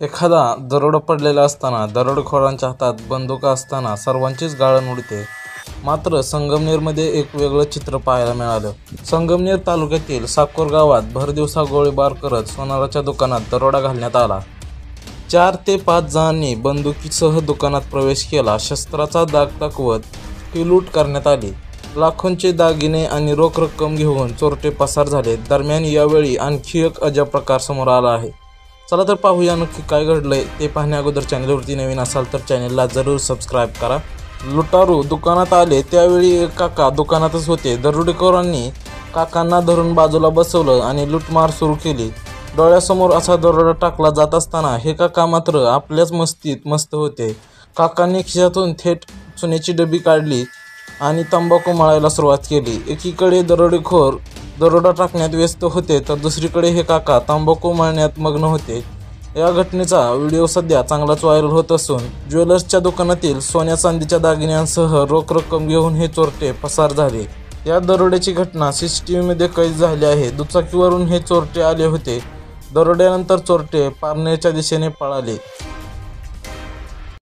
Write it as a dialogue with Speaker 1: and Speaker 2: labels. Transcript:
Speaker 1: एखादा दरोडा पडलेला असताना, दरोडेखोरांच्या हातात बंदुका असताना सर्वांचीच गाळण उडते. मात्र संगमनेरमध्ये एक वेगळं चित्र पाहायला मिळालं. संगमनेर तालुक्यातील साकोर गावात भरदिवसा गोळीबार करत सोनाराच्या दुकानात दरोडा घालण्यात आला. 4 ते 5 जणांनी बंदुकीसह दुकानात प्रवेश केला. शस्त्राचा दाग दाखवत ही लूट करण्यात आली. लाखोंचे दागिने आणि रोख रक्कम घेऊन चोरटे पसार झाले. दरम्यान यावेळी आणखी एक अजब प्रकार समोर आला आहे. चला तर पाहूया नक्की काय घडलंय ते. पाहण्या अगोदर चॅनलवरती नवीन असाल तर चॅनलला जरूर सबस्क्राईब करा. लुटारू दुकानात आले त्यावेळी एक काका दुकानातच होते. दरोडेखोरांनी काकांना धरून बाजूला बसवलं आणि लूटमार सुरू केली. डोळ्यासमोर असा दरोडा टाकला जात असताना हे काका मात्र आपल्याच मस्तीत मस्त होते. काकांनी खिशातून थेट चुन्याची डबी काढली आणि तंबाखू मळायला सुरुवात केली. एकीकडे दरोडेखोर दरोडा टाकण्यात व्यस्त होते तर दुसरीकडे हे काका तंबाखू मळण्यात मग्न होते. या घटनेचा व्हिडिओ सध्या चांगलाच व्हायरल होत असून ज्वेलर्सच्या दुकानातील सोन्या चांदीच्या दागिन्यांसह रोख रक्कम घेऊन हे चोरटे पसार झाले. या दरोड्याची घटना CCTVमध्ये कैद झाली आहे. दुचाकीवरून हे चोरटे आले होते. दरोड्यानंतर चोरटे पारनेरच्या दिशेने पळाले.